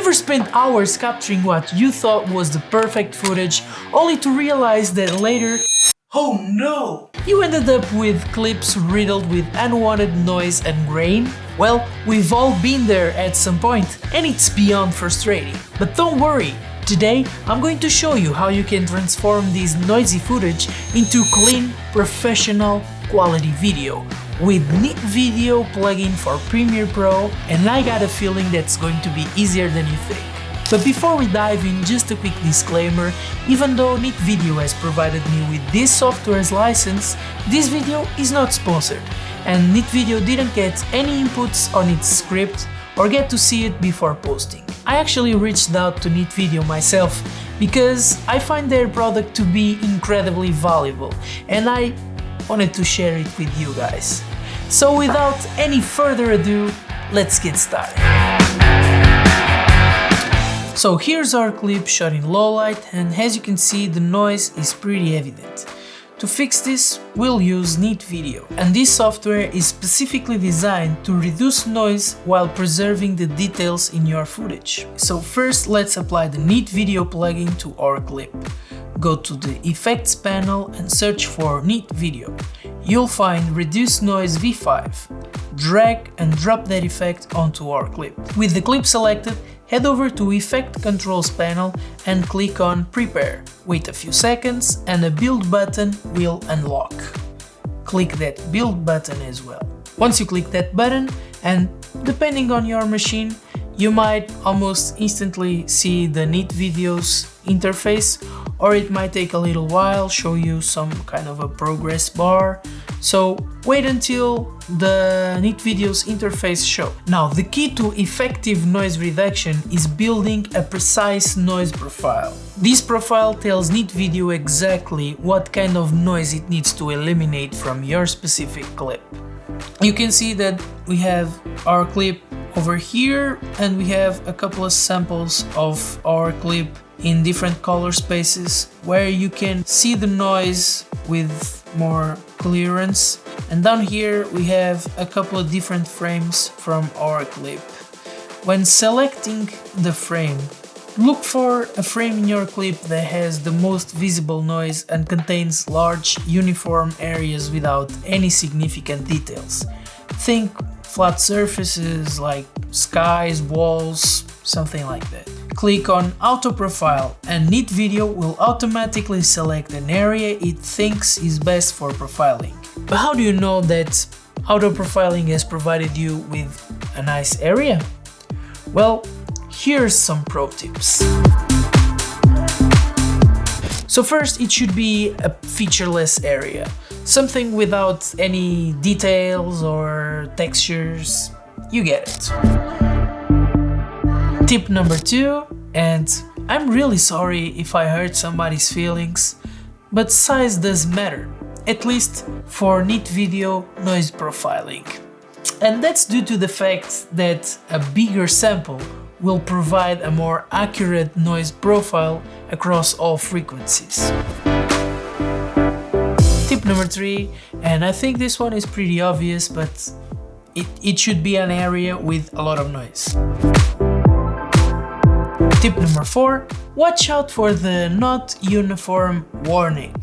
Ever spent hours capturing what you thought was the perfect footage, only to realize that later, oh no! You ended up with clips riddled with unwanted noise and grain? Well, we've all been there at some point, and it's beyond frustrating. But don't worry, today I'm going to show you how you can transform this noisy footage into clean, professional, quality video with Neat Video plugin for Premiere Pro, and I got a feeling that's going to be easier than you think. But before we dive in, just a quick disclaimer: even though Neat Video has provided me with this software's license, this video is not sponsored, and Neat Video didn't get any inputs on its script or get to see it before posting. I actually reached out to Neat Video myself because I find their product to be incredibly valuable, and I wanted to share it with you guys. So without any further ado, let's get started. So here's our clip shot in low light, and as you can see, the noise is pretty evident. To fix this, we'll use Neat Video, and this software is specifically designed to reduce noise while preserving the details in your footage. So first, let's apply the Neat Video plugin to our clip. Go to the Effects panel and search for Neat Video. You'll find Reduce Noise V5. Drag and drop that effect onto our clip. With the clip selected, head over to Effect Controls panel and click on Prepare. Wait a few seconds and a build button will unlock. Click that build button as well. Once you click that button, and depending on your machine, you might almost instantly see the Neat Video's interface, or it might take a little while, show you some kind of a progress bar. So wait until the Neat Video's interface shows. Now, the key to effective noise reduction is building a precise noise profile. This profile tells Neat Video exactly what kind of noise it needs to eliminate from your specific clip. You can see that we have our clip over here, and we have a couple of samples of our clip in different color spaces where you can see the noise with more clearance. And down here we have a couple of different frames from our clip. When selecting the frame, look for a frame in your clip that has the most visible noise and contains large uniform areas without any significant details. Think flat surfaces like skies, walls, something like that. Click on Auto Profile, and Neat Video will automatically select an area it thinks is best for profiling. But how do you know that Auto Profiling has provided you with a nice area? Well, here's some pro tips. So first, it should be a featureless area, something without any details or textures. You get it. Tip number 2, and I'm really sorry if I hurt somebody's feelings, but size does matter, at least for Neat Video noise profiling. And that's due to the fact that a bigger sample will provide a more accurate noise profile across all frequencies. Tip number 3, and I think this one is pretty obvious, but it should be an area with a lot of noise. Tip number 4, watch out for the not uniform warning.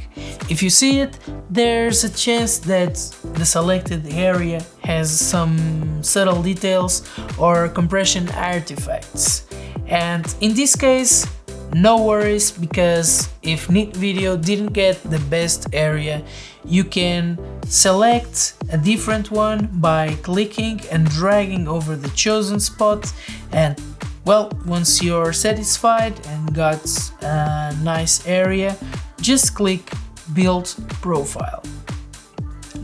If you see it, there's a chance that the selected area has some subtle details or compression artifacts. And in this case, no worries, because if Neat Video didn't get the best area, you can select a different one by clicking and dragging over the chosen spot, and well, once you're satisfied and got a nice area, just click Build Profile.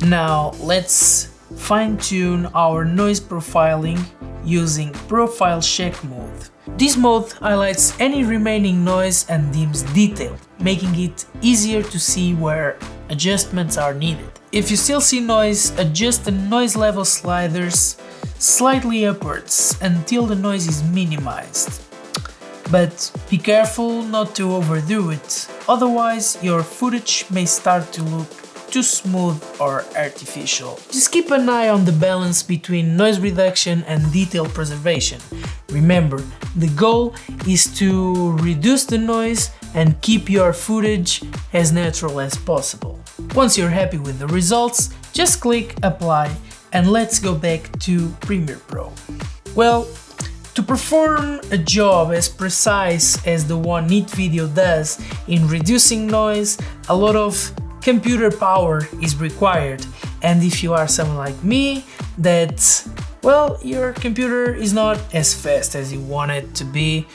Now let's fine-tune our noise profiling using Profile Check mode. This mode highlights any remaining noise and dims detail, making it easier to see where adjustments are needed. If you still see noise, adjust the noise level sliders slightly upwards until the noise is minimized. But be careful not to overdo it, otherwise your footage may start to look too smooth or artificial. Just keep an eye on the balance between noise reduction and detail preservation. Remember, the goal is to reduce the noise and keep your footage as natural as possible. Once you're happy with the results, just click Apply and let's go back to Premiere Pro. Well, to perform a job as precise as the one Neat Video does in reducing noise, a lot of computer power is required. And if you are someone like me, that, well, your computer is not as fast as you want it to be,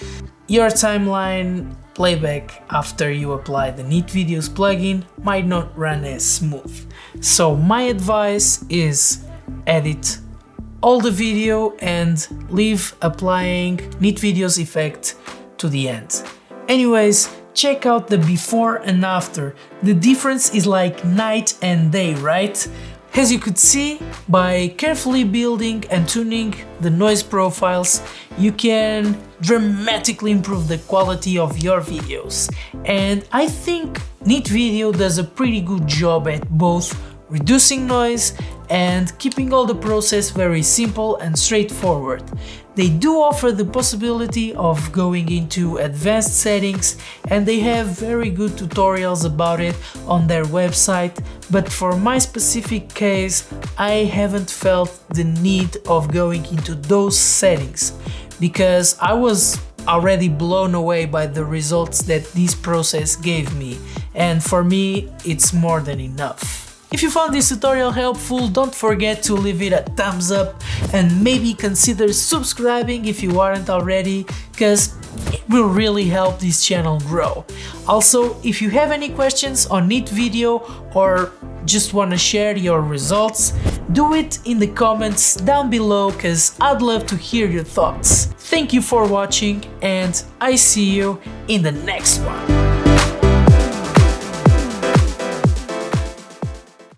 your timeline playback after you apply the Neat Videos plugin might not run as smooth. So my advice is edit all the video and leave applying Neat Videos effect to the end. Anyways, check out the before and after. The difference is like night and day, right? As you could see, by carefully building and tuning the noise profiles, you can dramatically improve the quality of your videos. And I think Neat Video does a pretty good job at both reducing noise and keeping all the process very simple and straightforward. They do offer the possibility of going into advanced settings, and they have very good tutorials about it on their website, but for my specific case, I haven't felt the need of going into those settings because I was already blown away by the results that this process gave me, and for me, it's more than enough. If you found this tutorial helpful, don't forget to leave it a thumbs up and maybe consider subscribing if you aren't already, because it will really help this channel grow. Also, if you have any questions on Neat Video or just want to share your results, do it in the comments down below, because I'd love to hear your thoughts. Thank you for watching and I see you in the next one.